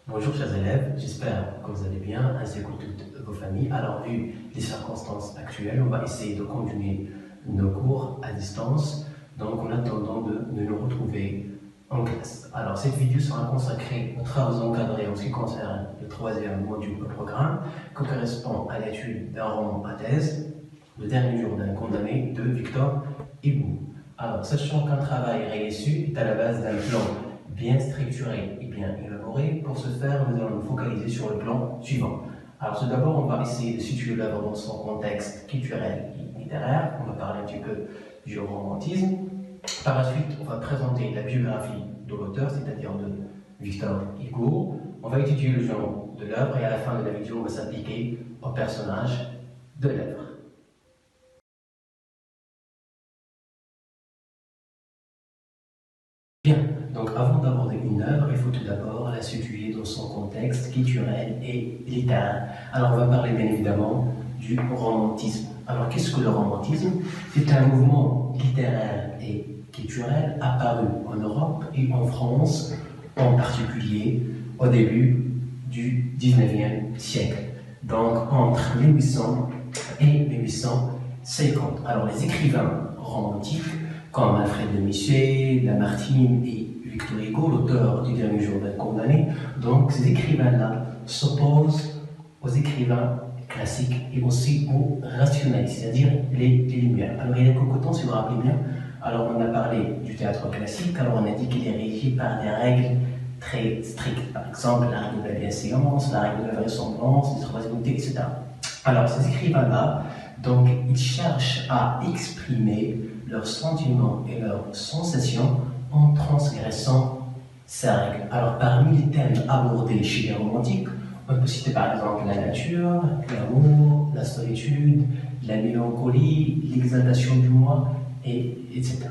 Bonjour chers élèves, j'espère que vous allez bien, ainsi que toutes vos familles. Alors vu les circonstances actuelles, on va essayer de continuer nos cours à distance, donc en attendant de nous retrouver en classe. Alors cette vidéo sera consacrée aux travaux encadrés en ce qui concerne le troisième module du programme, qui correspond à l'étude d'un roman à thèse, Le dernier jour d'un condamné de Victor Hugo. Alors sachant qu'un travail réussi est à la base d'un plan bien structuré et bien élaboré. Pour ce faire, nous allons nous focaliser sur le plan suivant. Alors tout d'abord, on va essayer de situer l'œuvre dans son contexte culturel et littéraire. On va parler un petit peu du romantisme. Par la suite, on va présenter la biographie de l'auteur, c'est-à-dire de Victor Hugo. On va étudier le genre de l'œuvre et à la fin de la vidéo, on va s'appliquer au personnage de l'œuvre. Bien, donc avant d'aborder une œuvre, il faut tout d'abord la situer dans son contexte culturel et littéraire. Alors on va parler bien évidemment du romantisme. Alors qu'est-ce que le romantisme? C'est un mouvement littéraire et culturel apparu en Europe et en France en particulier au début du 19e siècle. Donc entre 1800 et 1850. Alors les écrivains romantiques comme Alfred de Musset, Lamartine et Victor Hugo, l'auteur du dernier jour d'un condamné. Donc ces écrivains-là s'opposent aux écrivains classiques et aussi aux rationalistes, c'est-à-dire les Lumières. Alors il y a quelques temps, si vous vous rappelez bien, alors on a parlé du théâtre classique, alors on a dit qu'il est régi par des règles très strictes. Par exemple, la règle de la bienséance, la règle de la vraisemblance, des trois unités, etc. Alors ces écrivains-là, donc ils cherchent à exprimer leurs sentiments et leurs sensations en transgressant ces règles. Alors parmi les thèmes abordés chez les romantiques, on peut citer par exemple la nature, l'amour, la solitude, la mélancolie, l'exaltation du moi, etc.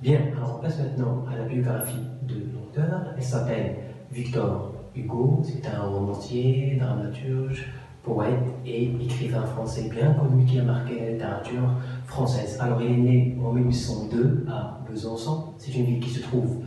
Bien, alors on passe maintenant à la biographie de l'auteur. Elle s'appelle Victor Hugo, c'est un romancier, dramaturge, poète et écrivain français bien connu qui a marqué la littérature française. Alors il est né en 1802 à Besançon, c'est une ville qui se trouve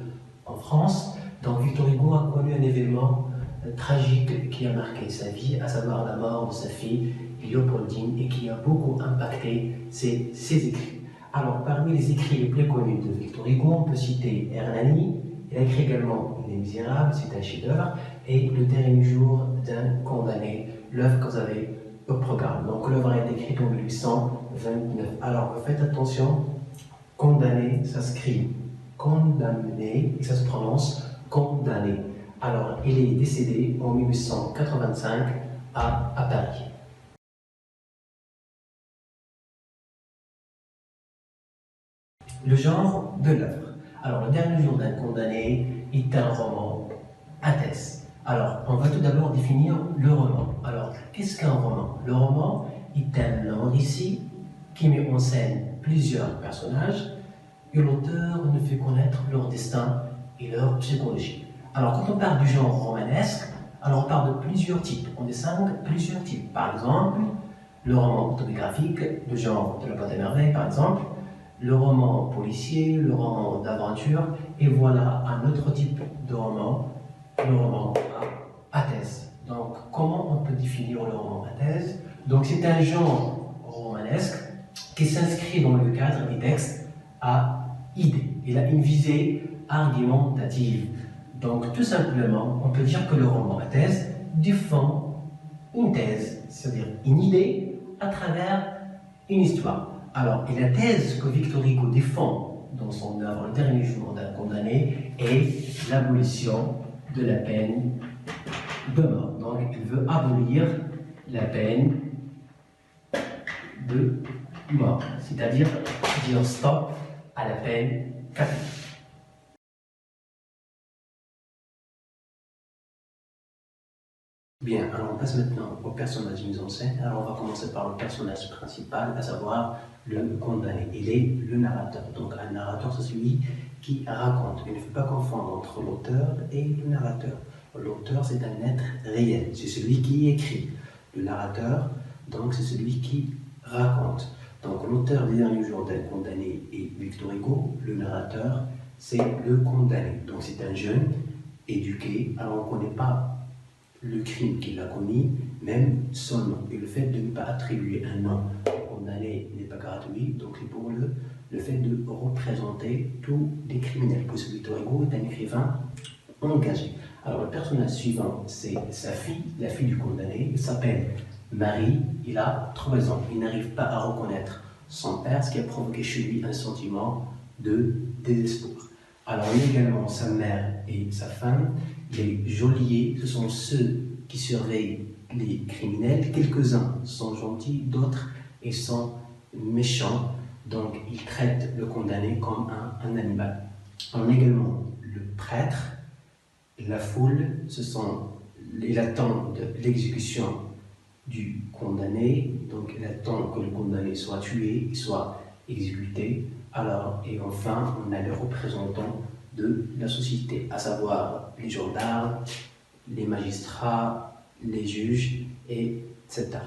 en France. Donc Victor Hugo a connu un événement tragique qui a marqué sa vie, à savoir la mort de sa fille Léopoldine et qui a beaucoup impacté ses écrits. Alors, parmi les écrits les plus connus de Victor Hugo, on peut citer Hernani. Il a écrit également Les Misérables, c'est un chef-d'œuvre, et Le dernier jour d'un condamné, l'œuvre que vous avez au programme. Donc, l'œuvre a été écrite en 1829. Alors, faites attention, condamné, ça s'écrit condamné, et ça se prononce condamné. Alors, il est décédé en 1885 à Paris. Le genre de l'œuvre. Alors, Le dernier jour d'un condamné est un roman à thèse. Alors, on va tout d'abord définir le roman. Alors, qu'est-ce qu'un roman? Le roman est un long récit qui met en scène plusieurs personnages et l'auteur nous fait connaître leur destin et leur psychologie. Alors, quand on parle du genre romanesque, alors on parle de plusieurs types. On distingue plusieurs types. Par exemple, le roman autobiographique, le genre de La Boîte à merveilles, par exemple, le roman policier, le roman d'aventure, et voilà un autre type de roman, le roman à thèse. Donc, comment on peut définir le roman à thèse? Donc, c'est un genre romanesque qui s'inscrit dans le cadre des textes à idées. Il a une visée argumentative. Donc, tout simplement, on peut dire que le roman à thèse défend une thèse, c'est-à-dire une idée à travers une histoire. Alors, et la thèse que Victor Hugo défend dans son œuvre Le dernier jour d'un condamné est l'abolition de la peine de mort. Donc, il veut abolir la peine de mort, c'est-à-dire dire stop à la peine capitale. Bien, alors on passe maintenant au personnage mis en scène. Alors on va commencer par le personnage principal, à savoir le condamné. Il est le narrateur. Donc un narrateur, c'est celui qui raconte. Il ne faut pas confondre entre l'auteur et le narrateur. L'auteur, c'est un être réel, c'est celui qui écrit. Le narrateur, donc, c'est celui qui raconte. Donc l'auteur des derniers jours d'un condamné est Victor Hugo, le narrateur c'est le condamné. Donc c'est un jeune éduqué, alors on ne connaît pas le crime qu'il a commis, même son nom. Et le fait de ne pas attribuer un nom au condamné n'est pas gratuit, donc c'est pour le fait de représenter tous les criminels. Parce que Victor Hugo est un écrivain engagé. Alors le personnage suivant, c'est sa fille, la fille du condamné, il s'appelle Marie, il a 3 ans, il n'arrive pas à reconnaître son père, ce qui a provoqué chez lui un sentiment de désespoir. Alors également sa mère et sa femme, les geôliers, ce sont ceux qui surveillent les criminels, quelques-uns sont gentils, d'autres ils sont méchants, donc ils traitent le condamné comme un animal. On a également le prêtre, la foule, il attend l'exécution du condamné, donc il attend que le condamné soit tué, soit exécuté. Alors, et enfin, on a les représentants de la société, à savoir les gendarmes, les magistrats, les juges, etc.